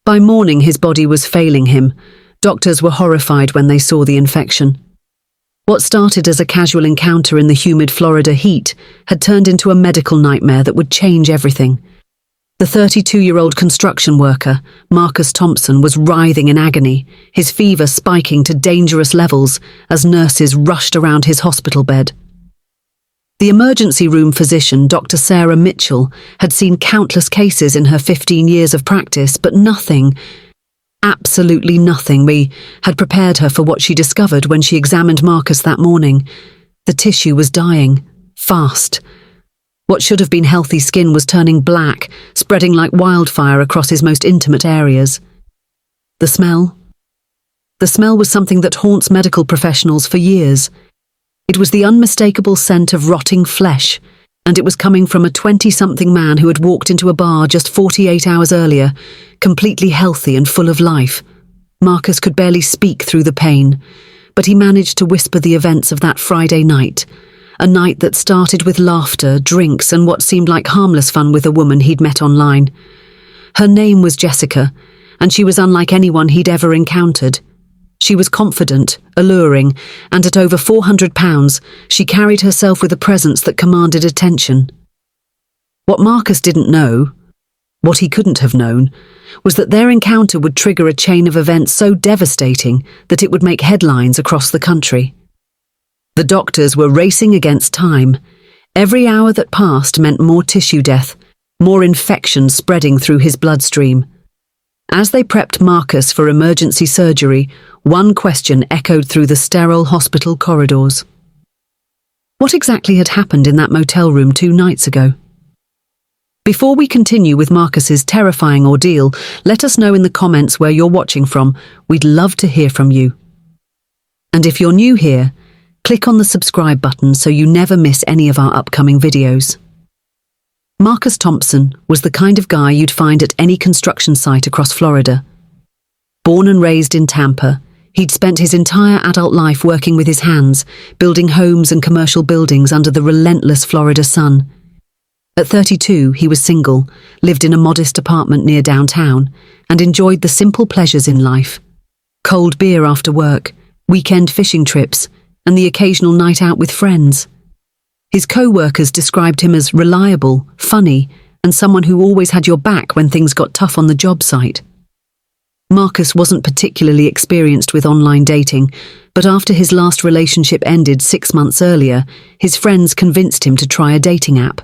By morning, his body was failing him. Doctors were horrified when they saw the infection. What started as a casual encounter in the humid Florida heat had turned into a medical nightmare that would change everything. The 32-year-old construction worker, Marcus Thompson, was writhing in agony, his fever spiking to dangerous levels as nurses rushed around his hospital bed. The emergency room physician, Dr. Sarah Mitchell, had seen countless cases in her 15 years of practice, but nothing, absolutely nothing, had prepared her for what she discovered when she examined Marcus that morning. The tissue was dying, fast. What should have been healthy skin was turning black, spreading like wildfire across his most intimate areas. The smell? The smell was something that haunts medical professionals for years. It was the unmistakable scent of rotting flesh, and it was coming from a 20-something man who had walked into a bar just 48 hours earlier, completely healthy and full of life. Marcus could barely speak through the pain, but he managed to whisper the events of that Friday night, a night that started with laughter, drinks, and what seemed like harmless fun with a woman he'd met online. Her name was Jessica, and she was unlike anyone he'd ever encountered. She was confident, alluring, and at over 400 pounds, she carried herself with a presence that commanded attention. What Marcus didn't know, what he couldn't have known, was that their encounter would trigger a chain of events so devastating that it would make headlines across the country. The doctors were racing against time. Every hour that passed meant more tissue death, more infection spreading through his bloodstream. As they prepped Marcus for emergency surgery, one question echoed through the sterile hospital corridors. What exactly had happened in that motel room 2 nights ago? Before we continue with Marcus's terrifying ordeal, let us know in the comments where you're watching from. We'd love to hear from you. And if you're new here, click on the subscribe button so you never miss any of our upcoming videos. Marcus Thompson was the kind of guy you'd find at any construction site across Florida. Born and raised in Tampa, he'd spent his entire adult life working with his hands, building homes and commercial buildings under the relentless Florida sun. At 32, he was single, lived in a modest apartment near downtown, and enjoyed the simple pleasures in life. Cold beer after work, weekend fishing trips, and the occasional night out with friends. His co-workers described him as reliable, funny, and someone who always had your back when things got tough on the job site. Marcus wasn't particularly experienced with online dating, but after his last relationship ended 6 months earlier, his friends convinced him to try a dating app.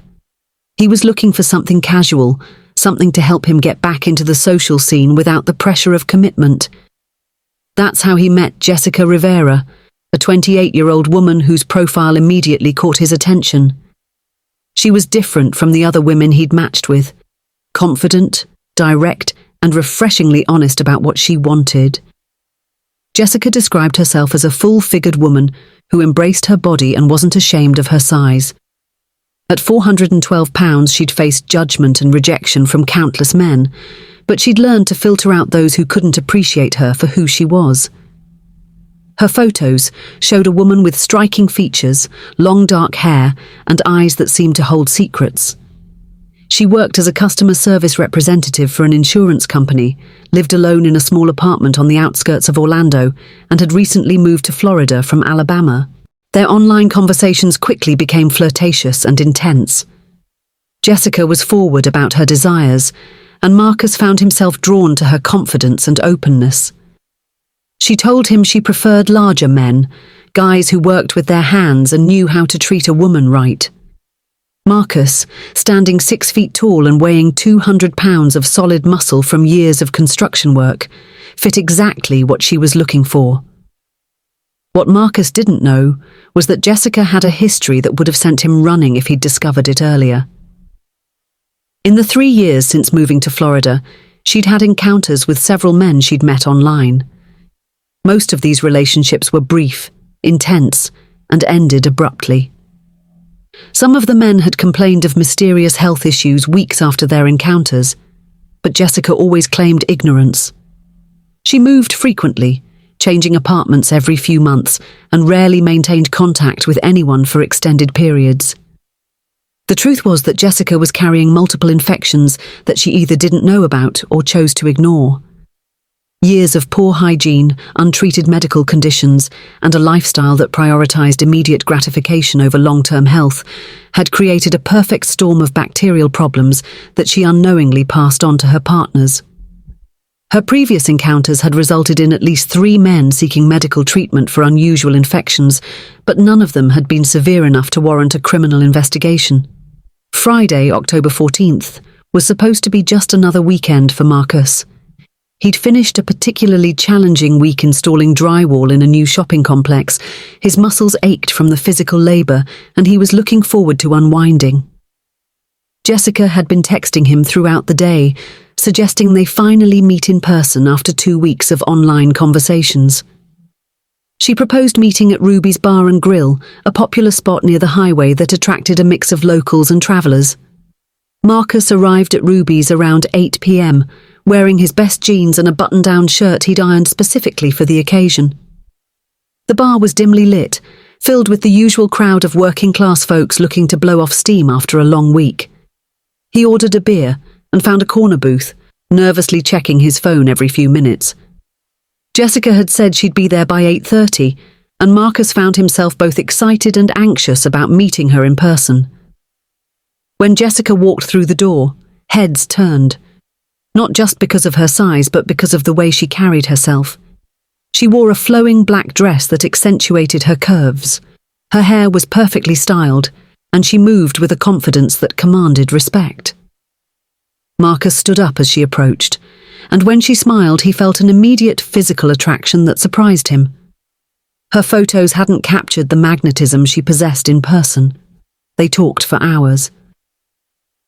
He was looking for something casual, something to help him get back into the social scene without the pressure of commitment. That's how he met Jessica Rivera, a 28-year-old woman whose profile immediately caught his attention. She was different from the other women he'd matched with, confident, direct, and refreshingly honest about what she wanted. Jessica described herself as a full-figured woman who embraced her body and wasn't ashamed of her size. At 412 pounds, she'd faced judgment and rejection from countless men, but she'd learned to filter out those who couldn't appreciate her for who she was. Her photos showed a woman with striking features, long dark hair, and eyes that seemed to hold secrets. She worked as a customer service representative for an insurance company, lived alone in a small apartment on the outskirts of Orlando, and had recently moved to Florida from Alabama. Their online conversations quickly became flirtatious and intense. Jessica was forward about her desires, and Marcus found himself drawn to her confidence and openness. She told him she preferred larger men, guys who worked with their hands and knew how to treat a woman right. Marcus, standing 6 feet tall and weighing 200 pounds of solid muscle from years of construction work, fit exactly what she was looking for. What Marcus didn't know was that Jessica had a history that would have sent him running if he'd discovered it earlier. In the 3 years since moving to Florida, she'd had encounters with several men she'd met online. Most of these relationships were brief, intense, and ended abruptly. Some of the men had complained of mysterious health issues weeks after their encounters, but Jessica always claimed ignorance. She moved frequently, changing apartments every few months, and rarely maintained contact with anyone for extended periods. The truth was that Jessica was carrying multiple infections that she either didn't know about or chose to ignore. Years of poor hygiene, untreated medical conditions, and a lifestyle that prioritized immediate gratification over long-term health had created a perfect storm of bacterial problems that she unknowingly passed on to her partners. Her previous encounters had resulted in at least 3 men seeking medical treatment for unusual infections, but none of them had been severe enough to warrant a criminal investigation. Friday, October 14th, was supposed to be just another weekend for Marcus. He'd finished a particularly challenging week installing drywall in a new shopping complex. His muscles ached from the physical labor, and he was looking forward to unwinding. Jessica had been texting him throughout the day, suggesting they finally meet in person after 2 weeks of online conversations. She proposed meeting at Ruby's Bar and Grill, a popular spot near the highway that attracted a mix of locals and travelers. Marcus arrived at Ruby's around 8 p.m., wearing his best jeans and a button-down shirt he'd ironed specifically for the occasion. The bar was dimly lit, filled with the usual crowd of working-class folks looking to blow off steam after a long week. He ordered a beer and found a corner booth, nervously checking his phone every few minutes. Jessica had said she'd be there by 8:30, and Marcus found himself both excited and anxious about meeting her in person. When Jessica walked through the door, heads turned. Not just because of her size, but because of the way she carried herself. She wore a flowing black dress that accentuated her curves. Her hair was perfectly styled, and she moved with a confidence that commanded respect. Marcus stood up as she approached, and when she smiled, he felt an immediate physical attraction that surprised him. Her photos hadn't captured the magnetism she possessed in person. They talked for hours.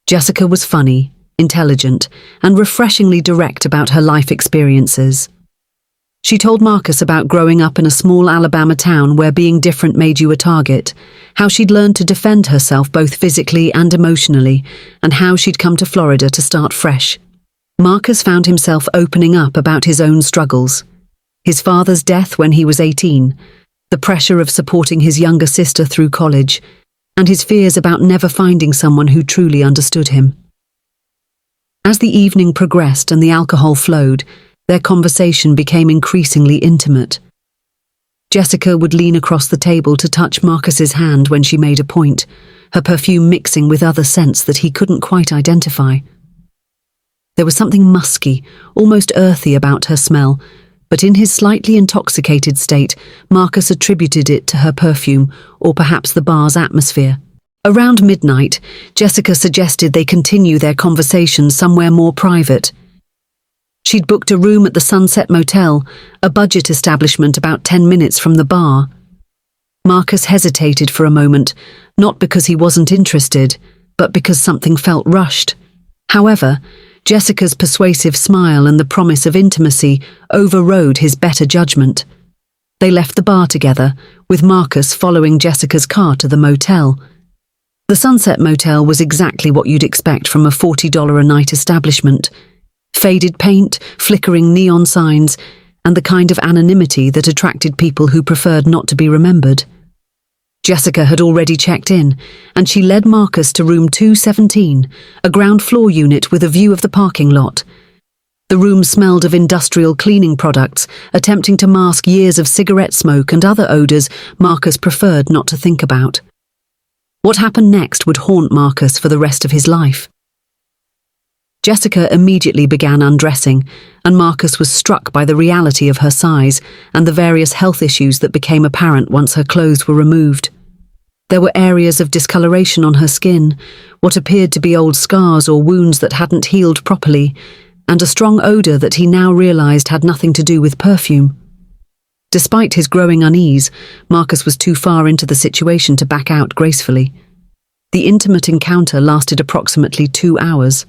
Jessica was funny, intelligent, and refreshingly direct about her life experiences. She told Marcus about growing up in a small Alabama town where being different made you a target, how she'd learned to defend herself both physically and emotionally, and how she'd come to Florida to start fresh. Marcus found himself opening up about his own struggles. His father's death when he was 18, the pressure of supporting his younger sister through college, and his fears about never finding someone who truly understood him. As the evening progressed and the alcohol flowed, their conversation became increasingly intimate. Jessica would lean across the table to touch Marcus's hand when she made a point, her perfume mixing with other scents that he couldn't quite identify. There was something musky, almost earthy about her smell, but in his slightly intoxicated state, Marcus attributed it to her perfume or perhaps the bar's atmosphere. Around midnight, Jessica suggested they continue their conversation somewhere more private. She'd booked a room at the Sunset Motel, a budget establishment about 10 minutes from the bar. Marcus hesitated for a moment, not because he wasn't interested, but because something felt rushed. However, Jessica's persuasive smile and the promise of intimacy overrode his better judgment. They left the bar together, with Marcus following Jessica's car to the motel. The Sunset Motel was exactly what you'd expect from a $40 a night establishment. Faded paint, flickering neon signs, and the kind of anonymity that attracted people who preferred not to be remembered. Jessica had already checked in, and she led Marcus to room 217, a ground floor unit with a view of the parking lot. The room smelled of industrial cleaning products, attempting to mask years of cigarette smoke and other odors Marcus preferred not to think about. What happened next would haunt Marcus for the rest of his life. Jessica immediately began undressing, and Marcus was struck by the reality of her size and the various health issues that became apparent once her clothes were removed. There were areas of discoloration on her skin, what appeared to be old scars or wounds that hadn't healed properly, and a strong odor that he now realized had nothing to do with perfume. Despite his growing unease, Marcus was too far into the situation to back out gracefully. The intimate encounter lasted approximately 2 hours.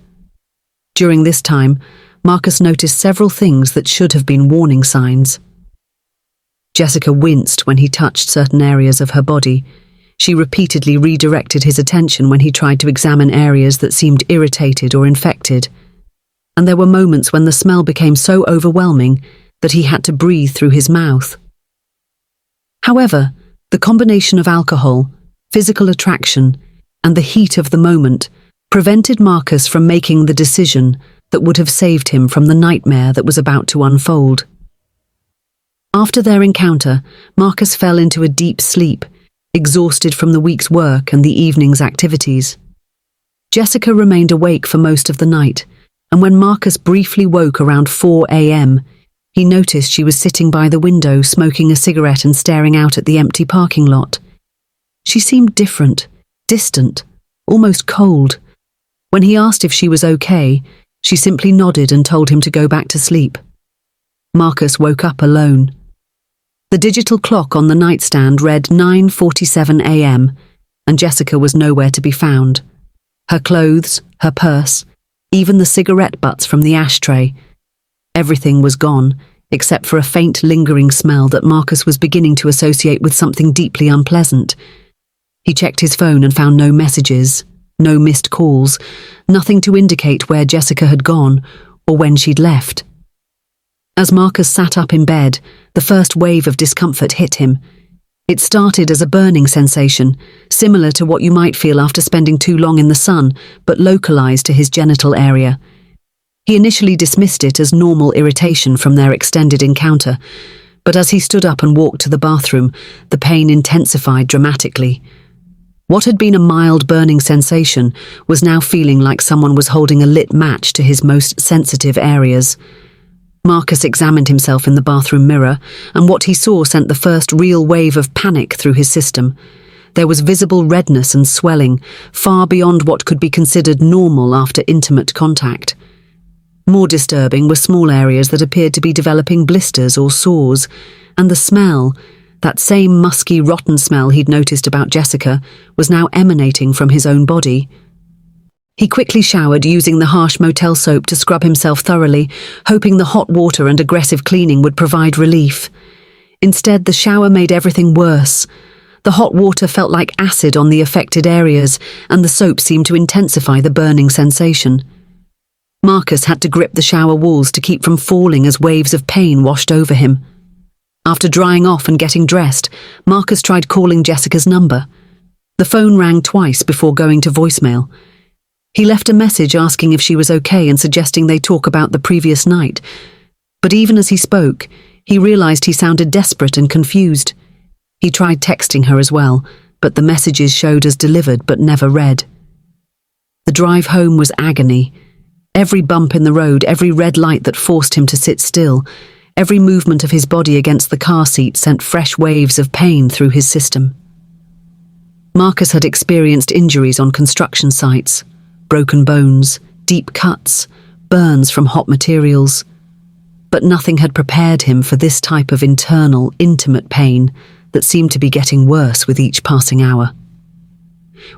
During this time, Marcus noticed several things that should have been warning signs. Jessica winced when he touched certain areas of her body. She repeatedly redirected his attention when he tried to examine areas that seemed irritated or infected. And there were moments when the smell became so overwhelming that he had to breathe through his mouth. However, the combination of alcohol, physical attraction, and the heat of the moment prevented Marcus from making the decision that would have saved him from the nightmare that was about to unfold. After their encounter, Marcus fell into a deep sleep, exhausted from the week's work and the evening's activities. Jessica remained awake for most of the night, and when Marcus briefly woke around 4 a.m., he noticed she was sitting by the window smoking a cigarette and staring out at the empty parking lot. She seemed different, distant, almost cold. When he asked if she was okay, she simply nodded and told him to go back to sleep. Marcus woke up alone. The digital clock on the nightstand read 9:47 a.m., and Jessica was nowhere to be found. Her clothes, her purse, even the cigarette butts from the ashtray. Everything was gone, except for a faint lingering smell that Marcus was beginning to associate with something deeply unpleasant. He checked his phone and found no messages, no missed calls, nothing to indicate where Jessica had gone or when she'd left. As Marcus sat up in bed, the first wave of discomfort hit him. It started as a burning sensation, similar to what you might feel after spending too long in the sun, but localized to his genital area. He initially dismissed it as normal irritation from their extended encounter, but as he stood up and walked to the bathroom, the pain intensified dramatically. What had been a mild burning sensation was now feeling like someone was holding a lit match to his most sensitive areas. Marcus examined himself in the bathroom mirror, and what he saw sent the first real wave of panic through his system. There was visible redness and swelling, far beyond what could be considered normal after intimate contact. More disturbing were small areas that appeared to be developing blisters or sores, and the smell, that same musky, rotten smell he'd noticed about Jessica, was now emanating from his own body. He quickly showered, using the harsh motel soap to scrub himself thoroughly, hoping the hot water and aggressive cleaning would provide relief. Instead, the shower made everything worse. The hot water felt like acid on the affected areas, and the soap seemed to intensify the burning sensation. Marcus had to grip the shower walls to keep from falling as waves of pain washed over him. After drying off and getting dressed, Marcus tried calling Jessica's number. The phone rang twice before going to voicemail. He left a message asking if she was okay and suggesting they talk about the previous night. But even as he spoke, he realized he sounded desperate and confused. He tried texting her as well, but the messages showed as delivered but never read. The drive home was agony. Every bump in the road, every red light that forced him to sit still, every movement of his body against the car seat sent fresh waves of pain through his system. Marcus had experienced injuries on construction sites. Broken bones, deep cuts, burns from hot materials. But nothing had prepared him for this type of internal, intimate pain that seemed to be getting worse with each passing hour.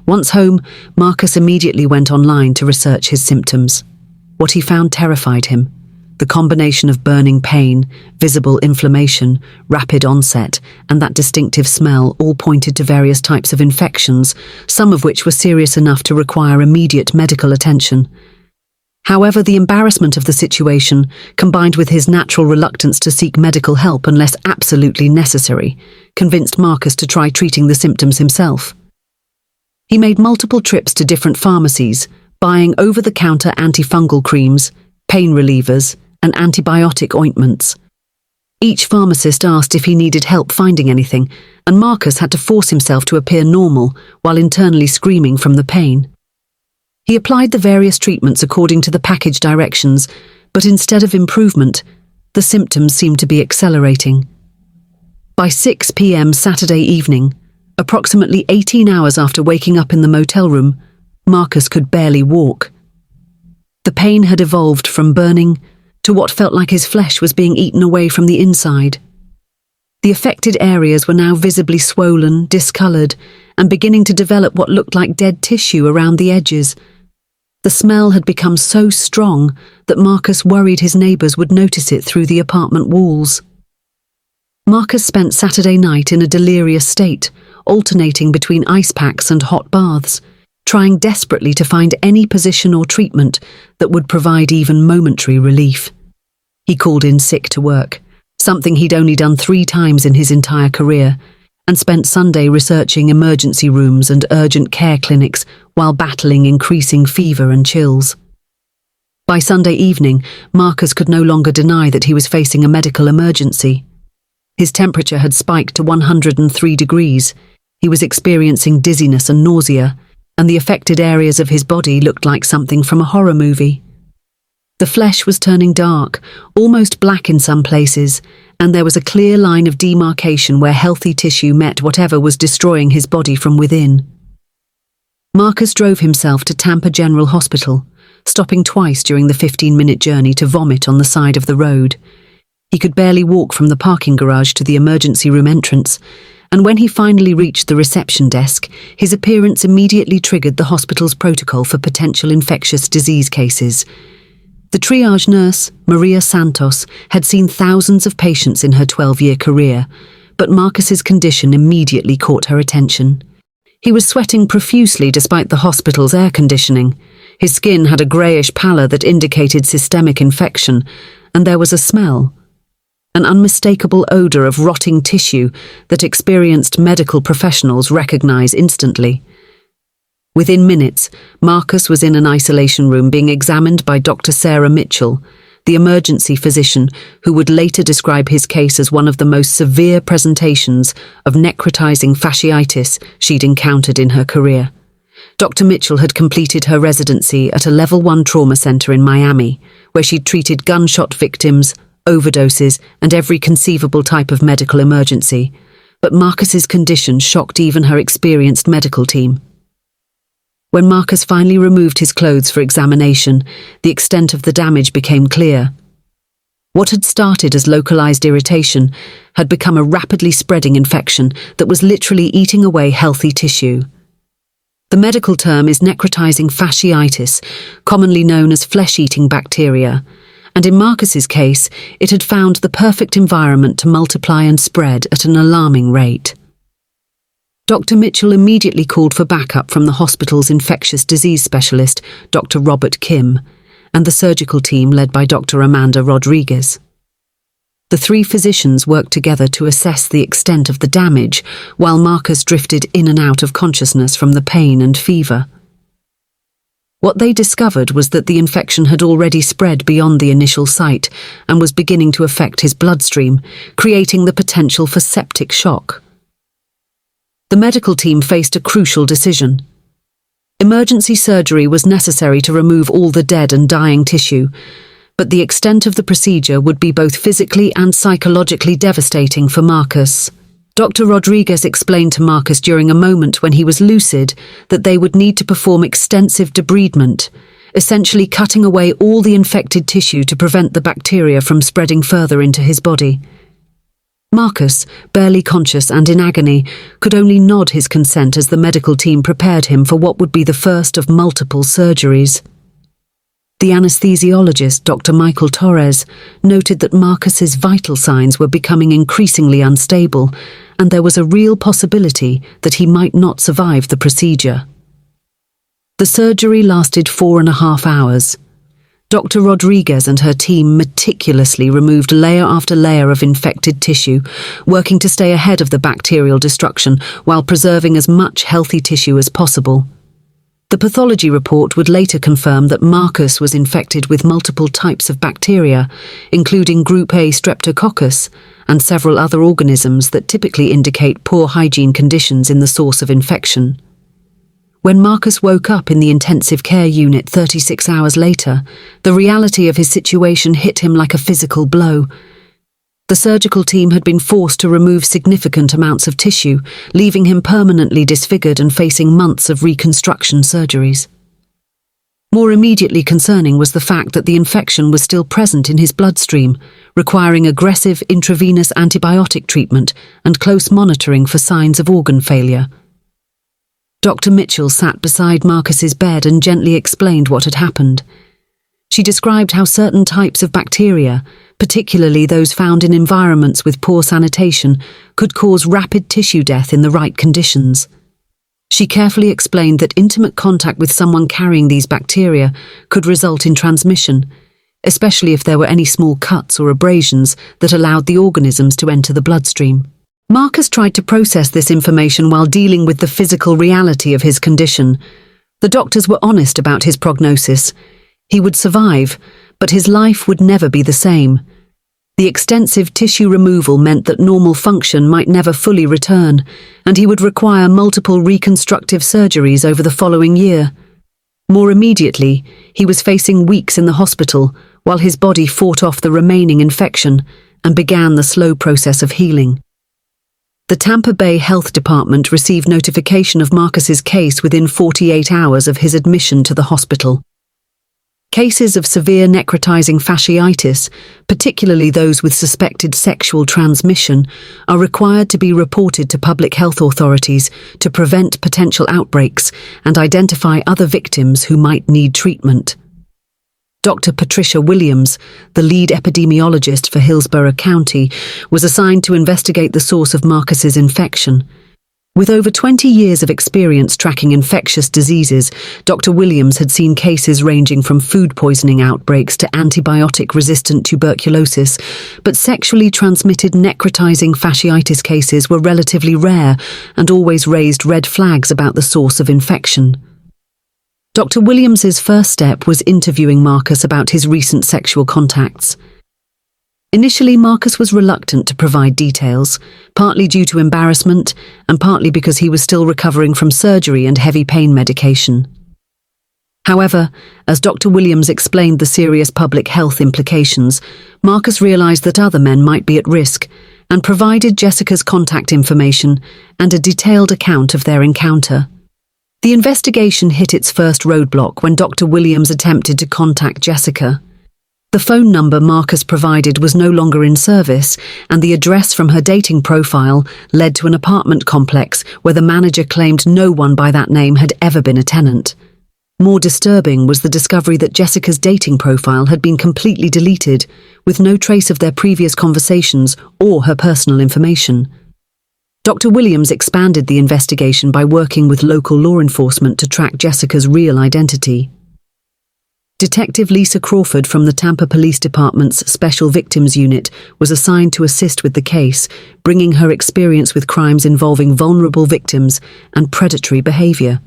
Once home, Marcus immediately went online to research his symptoms. What he found terrified him. The combination of burning pain, visible inflammation, rapid onset, and that distinctive smell all pointed to various types of infections, some of which were serious enough to require immediate medical attention. However, the embarrassment of the situation, combined with his natural reluctance to seek medical help unless absolutely necessary, convinced Marcus to try treating the symptoms himself. He made multiple trips to different pharmacies, buying over-the-counter antifungal creams, pain relievers, and antibiotic ointments. Each pharmacist asked if he needed help finding anything, and Marcus had to force himself to appear normal while internally screaming from the pain. He applied the various treatments according to the package directions, but instead of improvement, the symptoms seemed to be accelerating. By 6 p.m. Saturday evening, approximately 18 hours after waking up in the motel room, Marcus could barely walk. The pain had evolved from burning to what felt like his flesh was being eaten away from the inside. The affected areas were now visibly swollen, discolored, and beginning to develop what looked like dead tissue around the edges. The smell had become so strong that Marcus worried his neighbors would notice it through the apartment walls. Marcus spent Saturday night in a delirious state, alternating between ice packs and hot baths, trying desperately to find any position or treatment that would provide even momentary relief. He called in sick to work, something he'd only done 3 times in his entire career, and spent Sunday researching emergency rooms and urgent care clinics while battling increasing fever and chills. By Sunday evening, Marcus could no longer deny that he was facing a medical emergency. His temperature had spiked to 103 degrees. He was experiencing dizziness and nausea, and the affected areas of his body looked like something from a horror movie. The flesh was turning dark, almost black in some places, and there was a clear line of demarcation where healthy tissue met whatever was destroying his body from within. Marcus drove himself to Tampa General Hospital, stopping twice during the 15-minute journey to vomit on the side of the road. He could barely walk from the parking garage to the emergency room entrance, and when he finally reached the reception desk, his appearance immediately triggered the hospital's protocol for potential infectious disease cases. The triage nurse, Maria Santos, had seen thousands of patients in her 12-year career, but Marcus's condition immediately caught her attention. He was sweating profusely despite the hospital's air conditioning. His skin had a greyish pallor that indicated systemic infection, and there was a smell, an unmistakable odour of rotting tissue that experienced medical professionals recognise instantly. Within minutes, Marcus was in an isolation room being examined by Dr. Sarah Mitchell, the emergency physician who would later describe his case as one of the most severe presentations of necrotizing fasciitis she'd encountered in her career. Dr. Mitchell had completed her residency at a Level 1 trauma center in Miami, where she'd treated gunshot victims, overdoses, and every conceivable type of medical emergency. But Marcus's condition shocked even her experienced medical team. When Marcus finally removed his clothes for examination, the extent of the damage became clear. What had started as localized irritation had become a rapidly spreading infection that was literally eating away healthy tissue. The medical term is necrotizing fasciitis, commonly known as flesh-eating bacteria, and in Marcus's case, it had found the perfect environment to multiply and spread at an alarming rate. Dr. Mitchell immediately called for backup from the hospital's infectious disease specialist, Dr. Robert Kim, and the surgical team led by Dr. Amanda Rodriguez. The three physicians worked together to assess the extent of the damage, while Marcus drifted in and out of consciousness from the pain and fever. What they discovered was that the infection had already spread beyond the initial site and was beginning to affect his bloodstream, creating the potential for septic shock. The medical team faced a crucial decision. Emergency surgery was necessary to remove all the dead and dying tissue, but the extent of the procedure would be both physically and psychologically devastating for Marcus. Dr. Rodriguez explained to Marcus during a moment when he was lucid that they would need to perform extensive debridement, essentially cutting away all the infected tissue to prevent the bacteria from spreading further into his body. Marcus, barely conscious and in agony, could only nod his consent as the medical team prepared him for what would be the first of multiple surgeries. The anesthesiologist, Dr. Michael Torres, noted that Marcus's vital signs were becoming increasingly unstable, and there was a real possibility that he might not survive the procedure. The surgery lasted 4.5 hours. Dr. Rodriguez and her team meticulously removed layer after layer of infected tissue, working to stay ahead of the bacterial destruction while preserving as much healthy tissue as possible. The pathology report would later confirm that Marcus was infected with multiple types of bacteria, including Group A Streptococcus and several other organisms that typically indicate poor hygiene conditions in the source of infection. When Marcus woke up in the intensive care unit 36 hours later, the reality of his situation hit him like a physical blow. The surgical team had been forced to remove significant amounts of tissue, leaving him permanently disfigured and facing months of reconstruction surgeries. More immediately concerning was the fact that the infection was still present in his bloodstream, requiring aggressive intravenous antibiotic treatment and close monitoring for signs of organ failure. Dr. Mitchell sat beside Marcus's bed and gently explained what had happened. She described how certain types of bacteria, particularly those found in environments with poor sanitation, could cause rapid tissue death in the right conditions. She carefully explained that intimate contact with someone carrying these bacteria could result in transmission, especially if there were any small cuts or abrasions that allowed the organisms to enter the bloodstream. Marcus tried to process this information while dealing with the physical reality of his condition. The doctors were honest about his prognosis. He would survive, but his life would never be the same. The extensive tissue removal meant that normal function might never fully return, and he would require multiple reconstructive surgeries over the following year. More immediately, he was facing weeks in the hospital while his body fought off the remaining infection and began the slow process of healing. The Tampa Bay Health Department received notification of Marcus's case within 48 hours of his admission to the hospital. Cases of severe necrotizing fasciitis, particularly those with suspected sexual transmission, are required to be reported to public health authorities to prevent potential outbreaks and identify other victims who might need treatment. Dr. Patricia Williams, the lead epidemiologist for Hillsborough County, was assigned to investigate the source of Marcus's infection. With over 20 years of experience tracking infectious diseases, Dr. Williams had seen cases ranging from food poisoning outbreaks to antibiotic-resistant tuberculosis, but sexually transmitted necrotizing fasciitis cases were relatively rare and always raised red flags about the source of infection. Dr. Williams's first step was interviewing Marcus about his recent sexual contacts. Initially, Marcus was reluctant to provide details, partly due to embarrassment and partly because he was still recovering from surgery and heavy pain medication. However, as Dr. Williams explained the serious public health implications, Marcus realized that other men might be at risk and provided Jessica's contact information and a detailed account of their encounter. The investigation hit its first roadblock when Dr. Williams attempted to contact Jessica. The phone number Marcus provided was no longer in service, and the address from her dating profile led to an apartment complex where the manager claimed no one by that name had ever been a tenant. More disturbing was the discovery that Jessica's dating profile had been completely deleted, with no trace of their previous conversations or her personal information. Dr. Williams expanded the investigation by working with local law enforcement to track Jessica's real identity. Detective Lisa Crawford from the Tampa Police Department's Special Victims Unit was assigned to assist with the case, bringing her experience with crimes involving vulnerable victims and predatory behavior.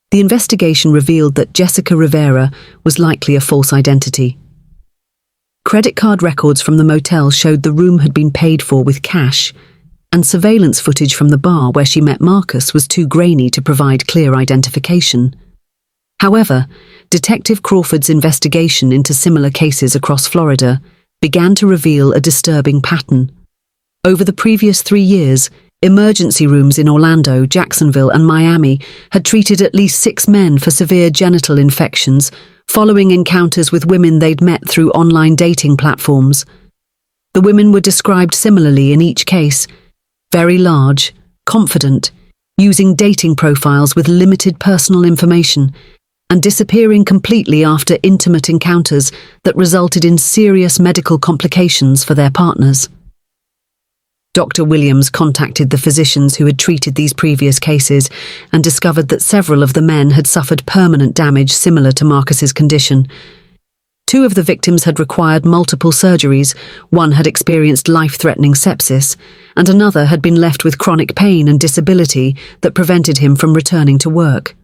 The investigation revealed that Jessica Rivera was likely a false identity. Credit card records from the motel showed the room had been paid for with cash, and surveillance footage from the bar where she met Marcus was too grainy to provide clear identification. However, Detective Crawford's investigation into similar cases across Florida began to reveal a disturbing pattern. Over the previous 3 years, emergency rooms in Orlando, Jacksonville, and Miami had treated at least 6 men for severe genital infections following encounters with women they'd met through online dating platforms. The women were described similarly in each case: very large, confident, using dating profiles with limited personal information, and disappearing completely after intimate encounters that resulted in serious medical complications for their partners. Dr. Williams contacted the physicians who had treated these previous cases and discovered that several of the men had suffered permanent damage similar to Marcus's condition. 2 of the victims had required multiple surgeries, one had experienced life-threatening sepsis, and another had been left with chronic pain and disability that prevented him from returning to work.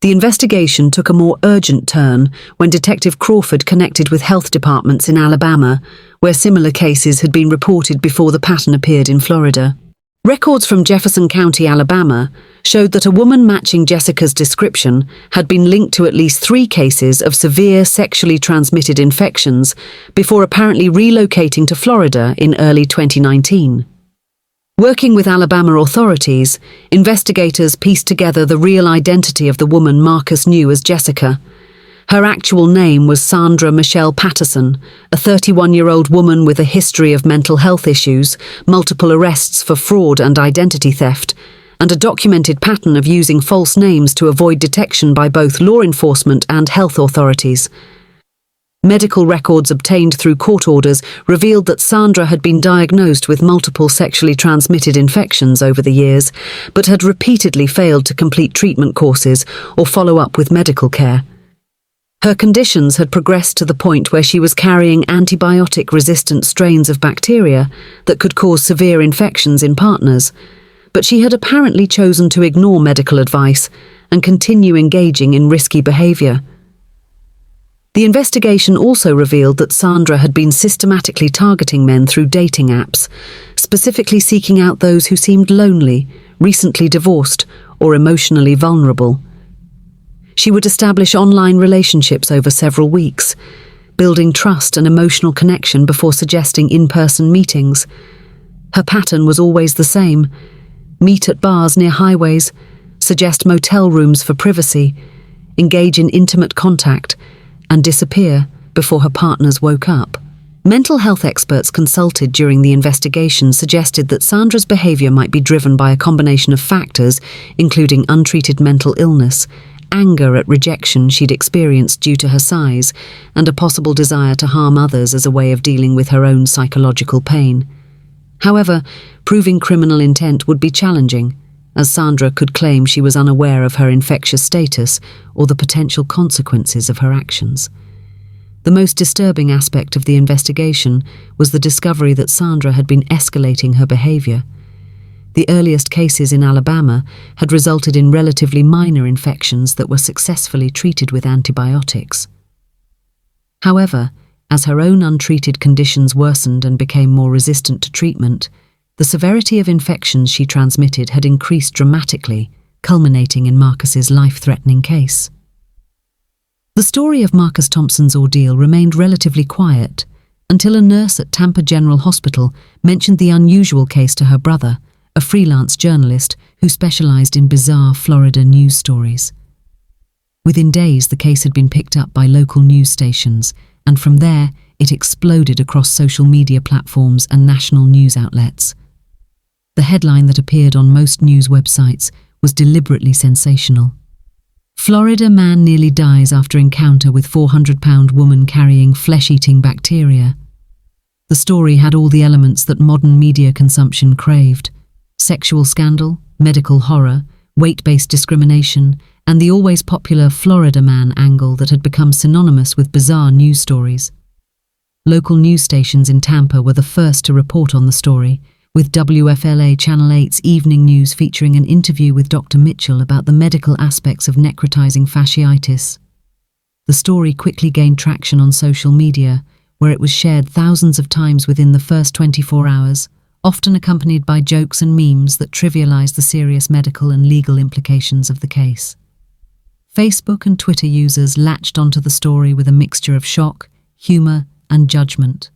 The investigation took a more urgent turn when Detective Crawford connected with health departments in Alabama, where similar cases had been reported before the pattern appeared in Florida. Records from Jefferson County, Alabama, showed that a woman matching Jessica's description had been linked to at least 3 cases of severe sexually transmitted infections before apparently relocating to Florida in early 2019. Working with Alabama authorities, investigators pieced together the real identity of the woman Marcus knew as Jessica. Her actual name was Sandra Michelle Patterson, a 31-year-old woman with a history of mental health issues, multiple arrests for fraud and identity theft, and a documented pattern of using false names to avoid detection by both law enforcement and health authorities. Medical records obtained through court orders revealed that Sandra had been diagnosed with multiple sexually transmitted infections over the years, but had repeatedly failed to complete treatment courses or follow up with medical care. Her conditions had progressed to the point where she was carrying antibiotic-resistant strains of bacteria that could cause severe infections in partners, but she had apparently chosen to ignore medical advice and continue engaging in risky behavior. The investigation also revealed that Sandra had been systematically targeting men through dating apps, specifically seeking out those who seemed lonely, recently divorced, or emotionally vulnerable. She would establish online relationships over several weeks, building trust and emotional connection before suggesting in-person meetings. Her pattern was always the same: meet at bars near highways, suggest motel rooms for privacy, engage in intimate contact, and disappear before her partners woke up. Mental health experts consulted during the investigation suggested that Sandra's behavior might be driven by a combination of factors, including untreated mental illness, anger at rejection she'd experienced due to her size, and a possible desire to harm others as a way of dealing with her own psychological pain. However, proving criminal intent would be challenging, as Sandra could claim she was unaware of her infectious status or the potential consequences of her actions. The most disturbing aspect of the investigation was the discovery that Sandra had been escalating her behavior. The earliest cases in Alabama had resulted in relatively minor infections that were successfully treated with antibiotics. However, as her own untreated conditions worsened and became more resistant to treatment, the severity of infections she transmitted had increased dramatically, culminating in Marcus's life-threatening case. The story of Marcus Thompson's ordeal remained relatively quiet until a nurse at Tampa General Hospital mentioned the unusual case to her brother, a freelance journalist who specialized in bizarre Florida news stories. Within days, the case had been picked up by local news stations, and from there, it exploded across social media platforms and national news outlets. The headline that appeared on most news websites was deliberately sensational. Florida man nearly dies after encounter with 400-pound woman carrying flesh-eating bacteria. The story had all the elements that modern media consumption craved: sexual scandal, medical horror, weight-based discrimination, and the always popular Florida man angle that had become synonymous with bizarre news stories. Local news stations in Tampa were the first to report on the story, with WFLA Channel 8's Evening News featuring an interview with Dr. Mitchell about the medical aspects of necrotizing fasciitis. The story quickly gained traction on social media, where it was shared thousands of times within the first 24 hours, often accompanied by jokes and memes that trivialized the serious medical and legal implications of the case. Facebook and Twitter users latched onto the story with a mixture of shock, humor, and judgment.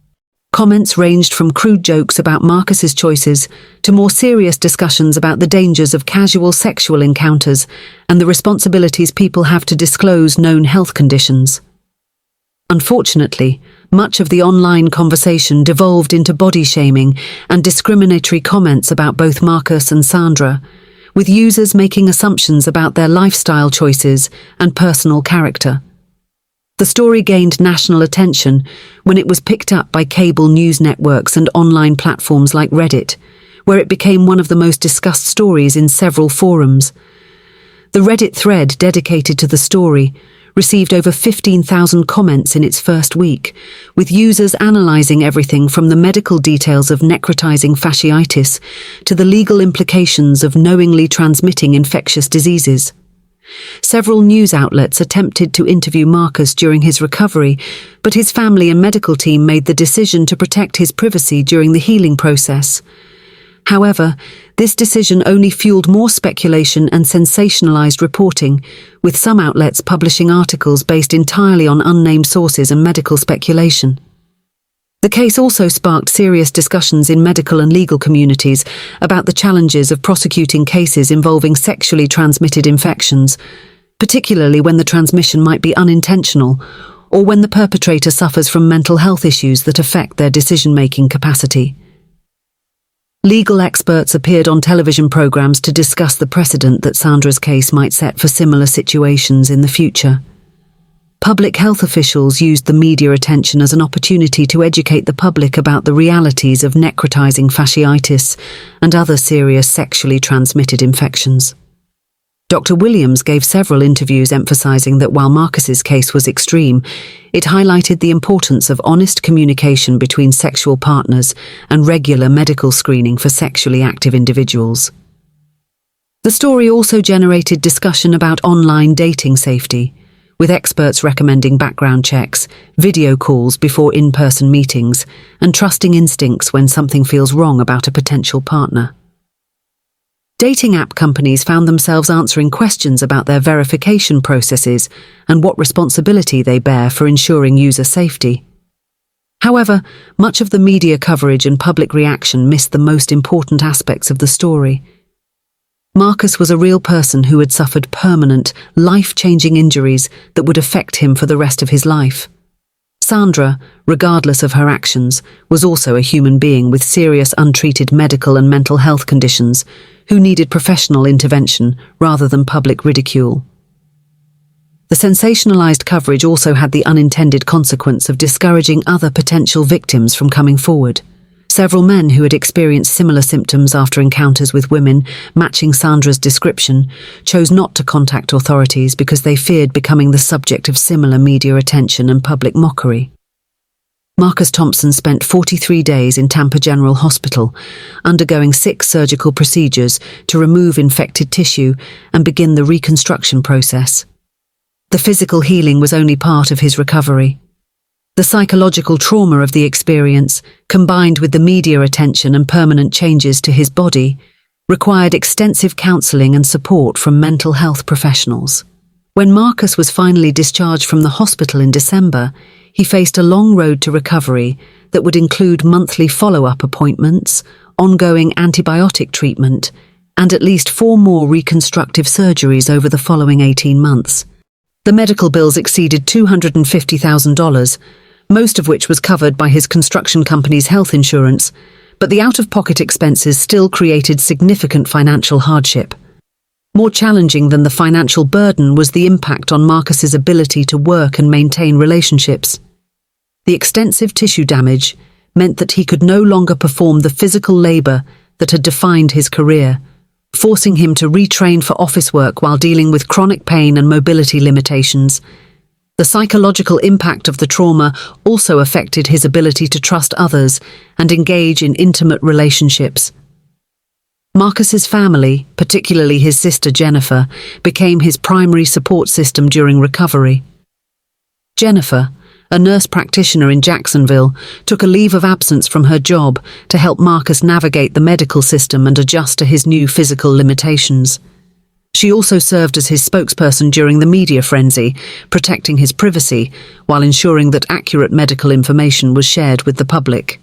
Comments ranged from crude jokes about Marcus's choices to more serious discussions about the dangers of casual sexual encounters and the responsibilities people have to disclose known health conditions. Unfortunately, much of the online conversation devolved into body shaming and discriminatory comments about both Marcus and Sandra, with users making assumptions about their lifestyle choices and personal character. The story gained national attention when it was picked up by cable news networks and online platforms like Reddit, where it became one of the most discussed stories in several forums. The Reddit thread dedicated to the story received over 15,000 comments in its first week, with users analyzing everything from the medical details of necrotizing fasciitis to the legal implications of knowingly transmitting infectious diseases. Several news outlets attempted to interview Marcus during his recovery, but his family and medical team made the decision to protect his privacy during the healing process. However, this decision only fueled more speculation and sensationalized reporting, with some outlets publishing articles based entirely on unnamed sources and medical speculation. The case also sparked serious discussions in medical and legal communities about the challenges of prosecuting cases involving sexually transmitted infections, particularly when the transmission might be unintentional or when the perpetrator suffers from mental health issues that affect their decision-making capacity. Legal experts appeared on television programs to discuss the precedent that Sandra's case might set for similar situations in the future. Public health officials used the media attention as an opportunity to educate the public about the realities of necrotizing fasciitis and other serious sexually transmitted infections. Dr. Williams gave several interviews emphasizing that while Marcus's case was extreme, it highlighted the importance of honest communication between sexual partners and regular medical screening for sexually active individuals. The story also generated discussion about online dating safety, with experts recommending background checks, video calls before in-person meetings, and trusting instincts when something feels wrong about a potential partner. Dating app companies found themselves answering questions about their verification processes and what responsibility they bear for ensuring user safety. However, much of the media coverage and public reaction missed the most important aspects of the story. Marcus was a real person who had suffered permanent, life-changing injuries that would affect him for the rest of his life. Sandra, regardless of her actions, was also a human being with serious untreated medical and mental health conditions who needed professional intervention rather than public ridicule. The sensationalized coverage also had the unintended consequence of discouraging other potential victims from coming forward. Several men who had experienced similar symptoms after encounters with women matching Sandra's description chose not to contact authorities because they feared becoming the subject of similar media attention and public mockery. Marcus Thompson spent 43 days in Tampa General Hospital, undergoing 6 surgical procedures to remove infected tissue and begin the reconstruction process. The physical healing was only part of his recovery. The psychological trauma of the experience, combined with the media attention and permanent changes to his body, required extensive counseling and support from mental health professionals. When Marcus was finally discharged from the hospital in December, he faced a long road to recovery that would include monthly follow-up appointments, ongoing antibiotic treatment, and at least 4 more reconstructive surgeries over the following 18 months. The medical bills exceeded $250,000, most of which was covered by his construction company's health insurance, but the out-of-pocket expenses still created significant financial hardship. More challenging than the financial burden was the impact on Marcus's ability to work and maintain relationships. The extensive tissue damage meant that he could no longer perform the physical labor that had defined his career, forcing him to retrain for office work while dealing with chronic pain and mobility limitations. The psychological impact of the trauma also affected his ability to trust others and engage in intimate relationships. Marcus's family, particularly his sister Jennifer, became his primary support system during recovery. Jennifer, a nurse practitioner in Jacksonville, took a leave of absence from her job to help Marcus navigate the medical system and adjust to his new physical limitations. She also served as his spokesperson during the media frenzy, protecting his privacy while ensuring that accurate medical information was shared with the public.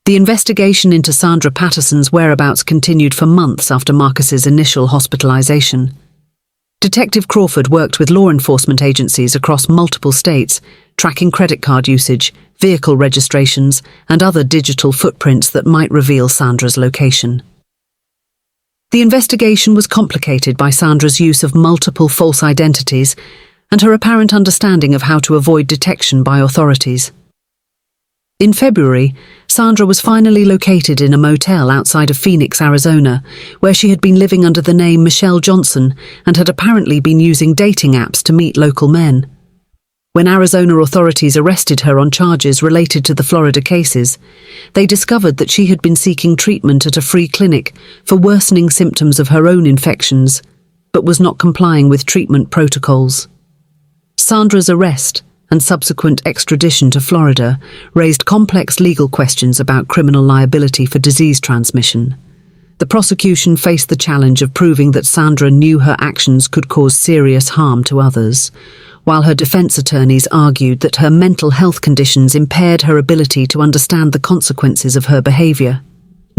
The investigation into Sandra Patterson's whereabouts continued for months after Marcus's initial hospitalization. Detective Crawford worked with law enforcement agencies across multiple states, tracking credit card usage, vehicle registrations, and other digital footprints that might reveal Sandra's location. The investigation was complicated by Sandra's use of multiple false identities and her apparent understanding of how to avoid detection by authorities. In February, Sandra was finally located in a motel outside of Phoenix, Arizona, where she had been living under the name Michelle Johnson and had apparently been using dating apps to meet local men. When Arizona authorities arrested her on charges related to the Florida cases, they discovered that she had been seeking treatment at a free clinic for worsening symptoms of her own infections, but was not complying with treatment protocols. Sandra's arrest and subsequent extradition to Florida raised complex legal questions about criminal liability for disease transmission. The prosecution faced the challenge of proving that Sandra knew her actions could cause serious harm to others, while her defense attorneys argued that her mental health conditions impaired her ability to understand the consequences of her behavior.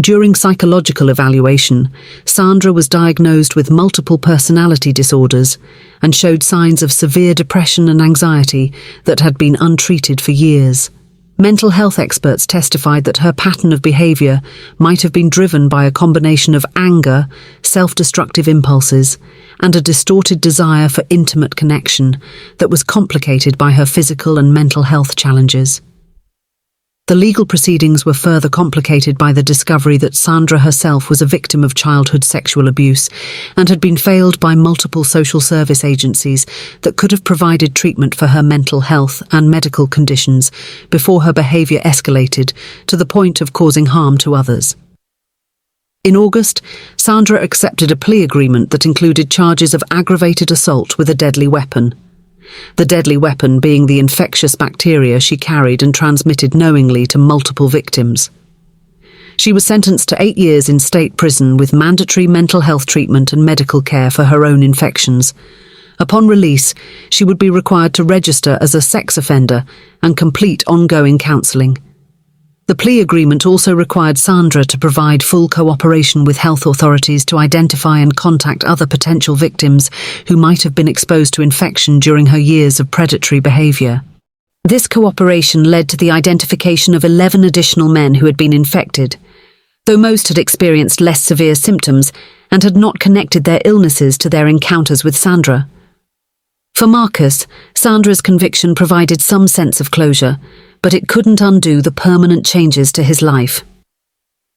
During psychological evaluation, Sandra was diagnosed with multiple personality disorders and showed signs of severe depression and anxiety that had been untreated for years. Mental health experts testified that her pattern of behavior might have been driven by a combination of anger, self-destructive impulses, and a distorted desire for intimate connection that was complicated by her physical and mental health challenges. The legal proceedings were further complicated by the discovery that Sandra herself was a victim of childhood sexual abuse and had been failed by multiple social service agencies that could have provided treatment for her mental health and medical conditions before her behavior escalated to the point of causing harm to others. In August, Sandra accepted a plea agreement that included charges of aggravated assault with a deadly weapon. the deadly weapon being the infectious bacteria she carried and transmitted knowingly to multiple victims. She was sentenced to 8 years in state prison with mandatory mental health treatment and medical care for her own infections. Upon release, she would be required to register as a sex offender and complete ongoing counselling. The plea agreement also required Sandra to provide full cooperation with health authorities to identify and contact other potential victims who might have been exposed to infection during her years of predatory behaviour. This cooperation led to the identification of 11 additional men who had been infected, though most had experienced less severe symptoms and had not connected their illnesses to their encounters with Sandra. For Marcus, Sandra's conviction provided some sense of closure, but it couldn't undo the permanent changes to his life.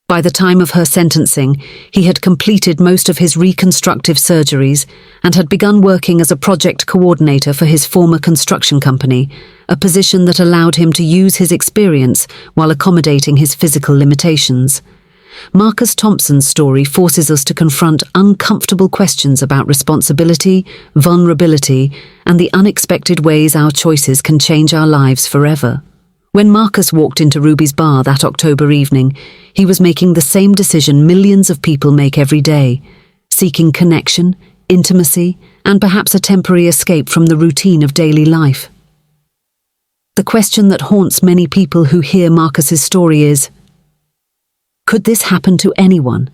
By the time of her sentencing, he had completed most of his reconstructive surgeries and had begun working as a project coordinator for his former construction company, a position that allowed him to use his experience while accommodating his physical limitations. Marcus Thompson's story forces us to confront uncomfortable questions about responsibility, vulnerability, and the unexpected ways our choices can change our lives forever. When Marcus walked into Ruby's bar that October evening, he was making the same decision millions of people make every day, seeking connection, intimacy, and perhaps a temporary escape from the routine of daily life. The question that haunts many people who hear Marcus's story is, could this happen to anyone?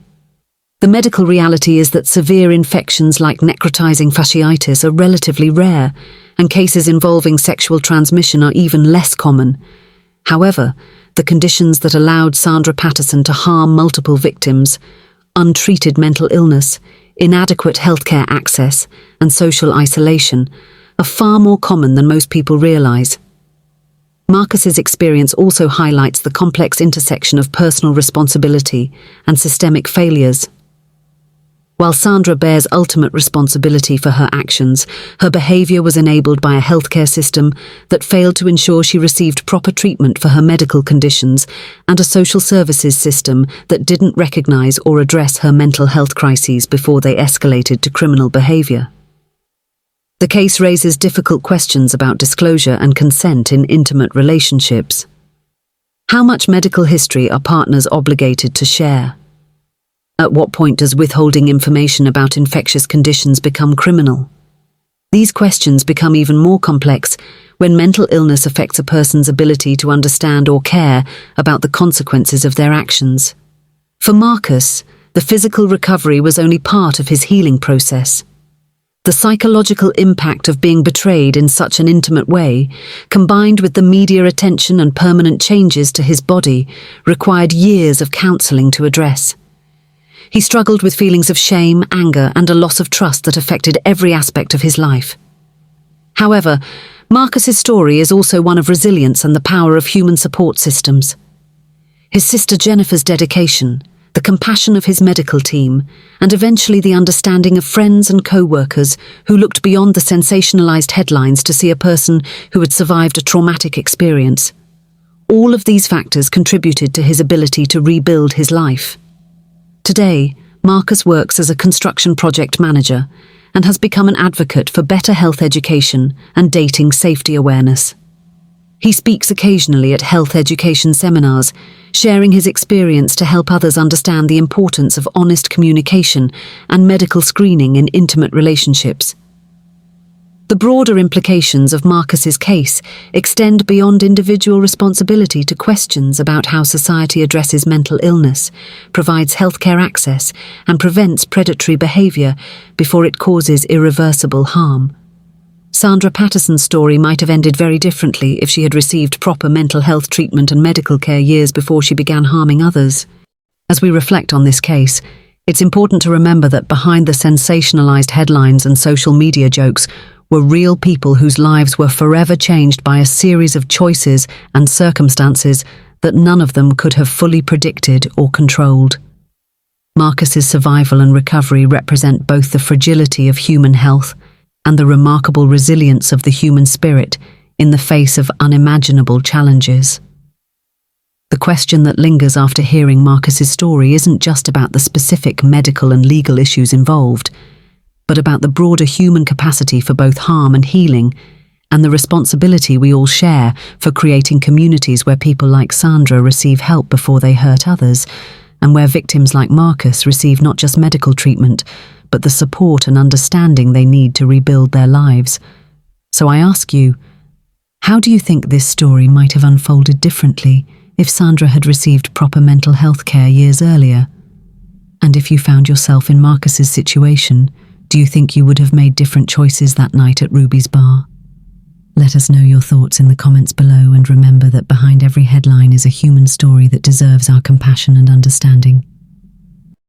The medical reality is that severe infections like necrotizing fasciitis are relatively rare, and cases involving sexual transmission are even less common. However, the conditions that allowed Sandra Patterson to harm multiple victims, untreated mental illness, inadequate healthcare access, and social isolation, are far more common than most people realize. Marcus's experience also highlights the complex intersection of personal responsibility and systemic failures. While Sandra bears ultimate responsibility for her actions, her behavior was enabled by a healthcare system that failed to ensure she received proper treatment for her medical conditions and a social services system that didn't recognize or address her mental health crises before they escalated to criminal behavior. The case raises difficult questions about disclosure and consent in intimate relationships. How much medical history are partners obligated to share? At what point does withholding information about infectious conditions become criminal? These questions become even more complex when mental illness affects a person's ability to understand or care about the consequences of their actions. For Marcus, the physical recovery was only part of his healing process. The psychological impact of being betrayed in such an intimate way, combined with the media attention and permanent changes to his body, required years of counselling to address. He struggled with feelings of shame, anger, and a loss of trust that affected every aspect of his life. However, Marcus's story is also one of resilience and the power of human support systems. His sister Jennifer's dedication, the compassion of his medical team, and eventually the understanding of friends and co-workers who looked beyond the sensationalized headlines to see a person who had survived a traumatic experience. All of these factors contributed to his ability to rebuild his life. Today, Marcus works as a construction project manager and has become an advocate for better health education and dating safety awareness. He speaks occasionally at health education seminars, sharing his experience to help others understand the importance of honest communication and medical screening in intimate relationships. The broader implications of Marcus's case extend beyond individual responsibility to questions about how society addresses mental illness, provides healthcare access, and prevents predatory behavior before it causes irreversible harm. Sandra Patterson's story might have ended very differently if she had received proper mental health treatment and medical care years before she began harming others. As we reflect on this case, it's important to remember that behind the sensationalized headlines and social media jokes were real people whose lives were forever changed by a series of choices and circumstances that none of them could have fully predicted or controlled. Marcus's survival and recovery represent both the fragility of human health and the remarkable resilience of the human spirit in the face of unimaginable challenges. The question that lingers after hearing Marcus's story isn't just about the specific medical and legal issues involved, but about the broader human capacity for both harm and healing and the responsibility we all share for creating communities where people like Sandra receive help before they hurt others, and where victims like Marcus receive not just medical treatment, but the support and understanding they need to rebuild their lives. So I ask you, how do you think this story might have unfolded differently if Sandra had received proper mental health care years earlier? And if you found yourself in Marcus's situation, do you think you would have made different choices that night at Ruby's bar? Let us know your thoughts in the comments below, and remember that behind every headline is a human story that deserves our compassion and understanding.